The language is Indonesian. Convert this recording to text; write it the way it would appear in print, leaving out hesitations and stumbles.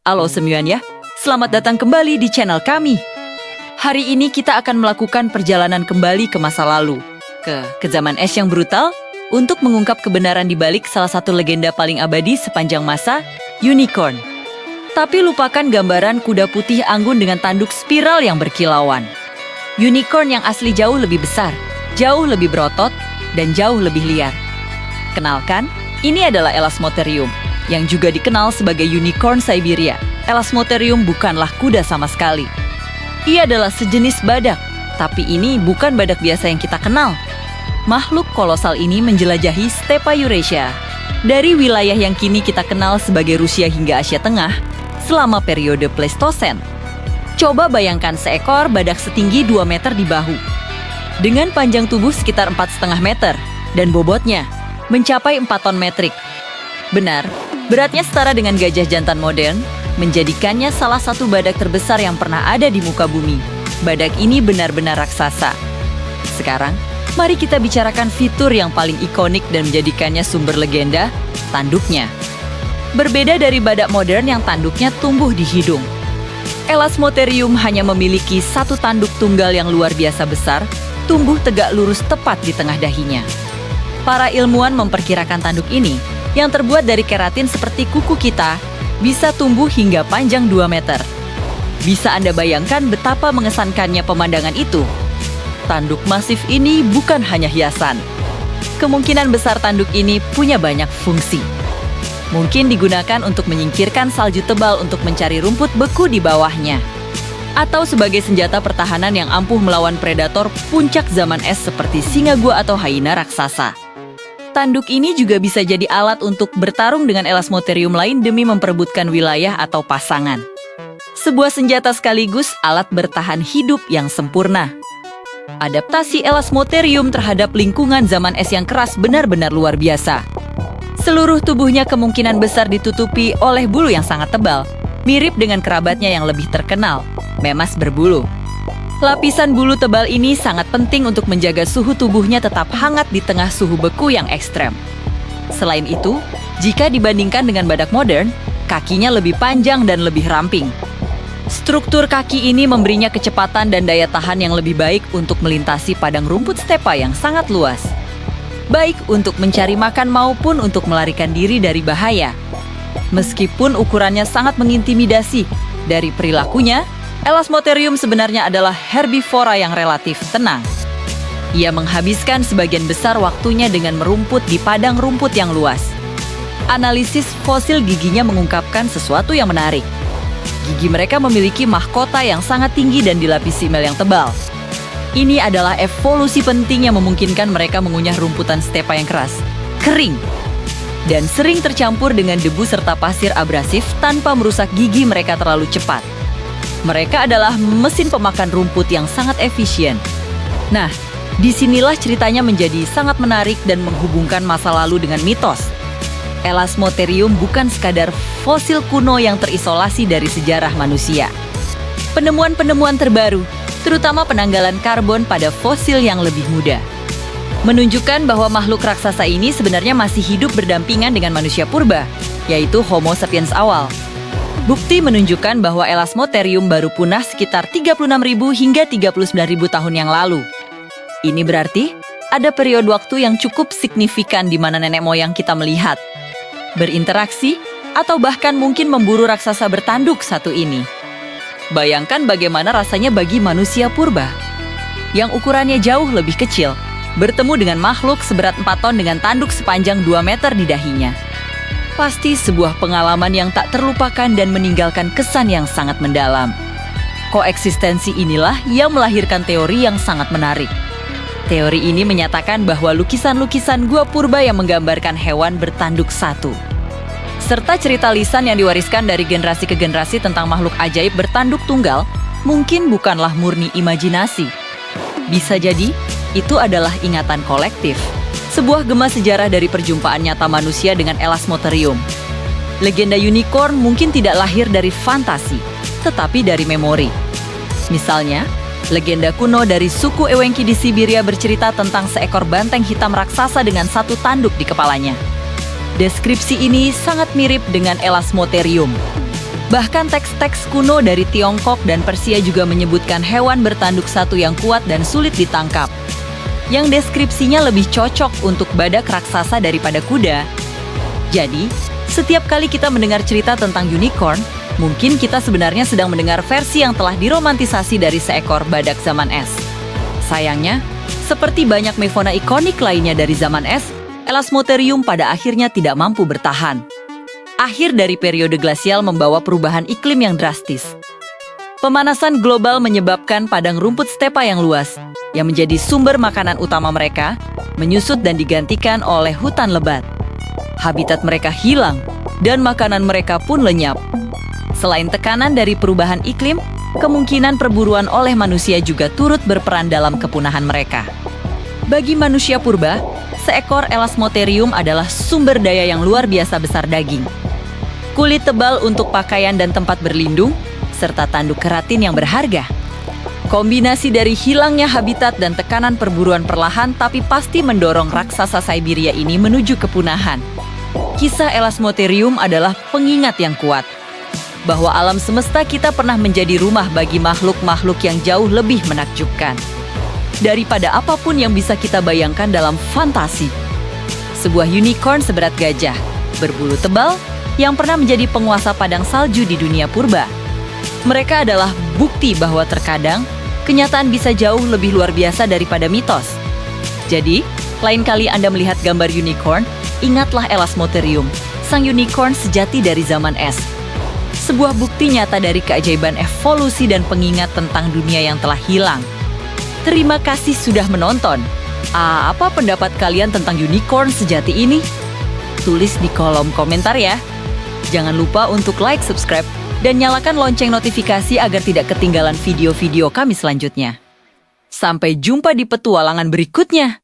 Halo semuanya, selamat datang kembali di channel kami. Hari ini kita akan melakukan perjalanan kembali ke masa lalu, ke zaman es yang brutal, untuk mengungkap kebenaran di balik salah satu legenda paling abadi sepanjang masa, unicorn. Tapi lupakan gambaran kuda putih anggun dengan tanduk spiral yang berkilauan. Unicorn yang asli jauh lebih besar, jauh lebih berotot, dan jauh lebih liar. Kenalkan, ini adalah Elasmotherium, yang juga dikenal sebagai unicorn Siberia. Elasmotherium bukanlah kuda sama sekali. Ia adalah sejenis badak, tapi ini bukan badak biasa yang kita kenal. Makhluk kolosal ini menjelajahi stepa Eurasia, dari wilayah yang kini kita kenal sebagai Rusia hingga Asia Tengah, selama periode Pleistosen. Coba bayangkan seekor badak setinggi 2 meter di bahu, dengan panjang tubuh sekitar 4,5 meter, dan bobotnya mencapai 4 ton metrik. Benar, beratnya setara dengan gajah jantan modern, menjadikannya salah satu badak terbesar yang pernah ada di muka bumi. Badak ini benar-benar raksasa. Sekarang, mari kita bicarakan fitur yang paling ikonik dan menjadikannya sumber legenda, tanduknya. Berbeda dari badak modern yang tanduknya tumbuh di hidung, Elasmotherium hanya memiliki satu tanduk tunggal yang luar biasa besar, tumbuh tegak lurus tepat di tengah dahinya. Para ilmuwan memperkirakan tanduk ini, yang terbuat dari keratin seperti kuku kita, bisa tumbuh hingga panjang 2 meter. Bisa Anda bayangkan betapa mengesankannya pemandangan itu? Tanduk masif ini bukan hanya hiasan. Kemungkinan besar tanduk ini punya banyak fungsi. Mungkin digunakan untuk menyingkirkan salju tebal untuk mencari rumput beku di bawahnya. Atau sebagai senjata pertahanan yang ampuh melawan predator puncak zaman es seperti singa gua atau hyena raksasa. Tanduk ini juga bisa jadi alat untuk bertarung dengan Elasmotherium lain demi memperebutkan wilayah atau pasangan. Sebuah senjata sekaligus alat bertahan hidup yang sempurna. Adaptasi Elasmotherium terhadap lingkungan zaman es yang keras benar-benar luar biasa. Seluruh tubuhnya kemungkinan besar ditutupi oleh bulu yang sangat tebal, mirip dengan kerabatnya yang lebih terkenal, memas berbulu. Lapisan bulu tebal ini sangat penting untuk menjaga suhu tubuhnya tetap hangat di tengah suhu beku yang ekstrem. Selain itu, jika dibandingkan dengan badak modern, kakinya lebih panjang dan lebih ramping. Struktur kaki ini memberinya kecepatan dan daya tahan yang lebih baik untuk melintasi padang rumput stepa yang sangat luas. Baik untuk mencari makan maupun untuk melarikan diri dari bahaya. Meskipun ukurannya sangat mengintimidasi, dari perilakunya, Elasmotherium sebenarnya adalah herbivora yang relatif tenang. Ia menghabiskan sebagian besar waktunya dengan merumput di padang rumput yang luas. Analisis fosil giginya mengungkapkan sesuatu yang menarik. Gigi mereka memiliki mahkota yang sangat tinggi dan dilapisi mel yang tebal. Ini adalah evolusi penting yang memungkinkan mereka mengunyah rumputan stepa yang keras, kering, dan sering tercampur dengan debu serta pasir abrasif tanpa merusak gigi mereka terlalu cepat. Mereka adalah mesin pemakan rumput yang sangat efisien. Nah, disinilah ceritanya menjadi sangat menarik dan menghubungkan masa lalu dengan mitos. Elasmotherium bukan sekadar fosil kuno yang terisolasi dari sejarah manusia. Penemuan-penemuan terbaru, terutama penanggalan karbon pada fosil yang lebih muda, menunjukkan bahwa makhluk raksasa ini sebenarnya masih hidup berdampingan dengan manusia purba, yaitu Homo sapiens awal. Bukti menunjukkan bahwa Elasmotherium baru punah sekitar 36.000 hingga 39.000 tahun yang lalu. Ini berarti ada periode waktu yang cukup signifikan di mana nenek moyang kita melihat, berinteraksi, atau bahkan mungkin memburu raksasa bertanduk satu ini. Bayangkan bagaimana rasanya bagi manusia purba, yang ukurannya jauh lebih kecil, bertemu dengan makhluk seberat 4 ton dengan tanduk sepanjang 2 meter di dahinya. Pasti sebuah pengalaman yang tak terlupakan dan meninggalkan kesan yang sangat mendalam. Koeksistensi inilah yang melahirkan teori yang sangat menarik. Teori ini menyatakan bahwa lukisan-lukisan gua purba yang menggambarkan hewan bertanduk satu, serta cerita lisan yang diwariskan dari generasi ke generasi tentang makhluk ajaib bertanduk tunggal, mungkin bukanlah murni imajinasi. Bisa jadi, itu adalah ingatan kolektif. Sebuah gema sejarah dari perjumpaan nyata manusia dengan Elasmotherium. Legenda unicorn mungkin tidak lahir dari fantasi, tetapi dari memori. Misalnya, legenda kuno dari suku Ewenki di Siberia bercerita tentang seekor banteng hitam raksasa dengan satu tanduk di kepalanya. Deskripsi ini sangat mirip dengan Elasmotherium. Bahkan teks-teks kuno dari Tiongkok dan Persia juga menyebutkan hewan bertanduk satu yang kuat dan sulit ditangkap, yang deskripsinya lebih cocok untuk badak raksasa daripada kuda. Jadi, setiap kali kita mendengar cerita tentang unicorn, mungkin kita sebenarnya sedang mendengar versi yang telah diromantisasi dari seekor badak zaman es. Sayangnya, seperti banyak mefauna ikonik lainnya dari zaman es, Elasmotherium pada akhirnya tidak mampu bertahan. Akhir dari periode glasial membawa perubahan iklim yang drastis. Pemanasan global menyebabkan padang rumput stepa yang luas, yang menjadi sumber makanan utama mereka, menyusut dan digantikan oleh hutan lebat. Habitat mereka hilang, dan makanan mereka pun lenyap. Selain tekanan dari perubahan iklim, kemungkinan perburuan oleh manusia juga turut berperan dalam kepunahan mereka. Bagi manusia purba, seekor Elasmotherium adalah sumber daya yang luar biasa besar daging, kulit tebal untuk pakaian dan tempat berlindung, serta tanduk keratin yang berharga. Kombinasi dari hilangnya habitat dan tekanan perburuan perlahan tapi pasti mendorong raksasa Siberia ini menuju kepunahan. Kisah Elasmotherium adalah pengingat yang kuat bahwa alam semesta kita pernah menjadi rumah bagi makhluk-makhluk yang jauh lebih menakjubkan daripada apapun yang bisa kita bayangkan dalam fantasi. Sebuah unicorn seberat gajah, berbulu tebal, yang pernah menjadi penguasa padang salju di dunia purba. Mereka adalah bukti bahwa terkadang kenyataan bisa jauh lebih luar biasa daripada mitos. Jadi, lain kali Anda melihat gambar unicorn, ingatlah Elasmotherium, sang unicorn sejati dari zaman es. Sebuah bukti nyata dari keajaiban evolusi dan pengingat tentang dunia yang telah hilang. Terima kasih sudah menonton. Apa pendapat kalian tentang unicorn sejati ini? Tulis di kolom komentar ya. Jangan lupa untuk like, subscribe, dan nyalakan lonceng notifikasi agar tidak ketinggalan video-video kami selanjutnya. Sampai jumpa di petualangan berikutnya.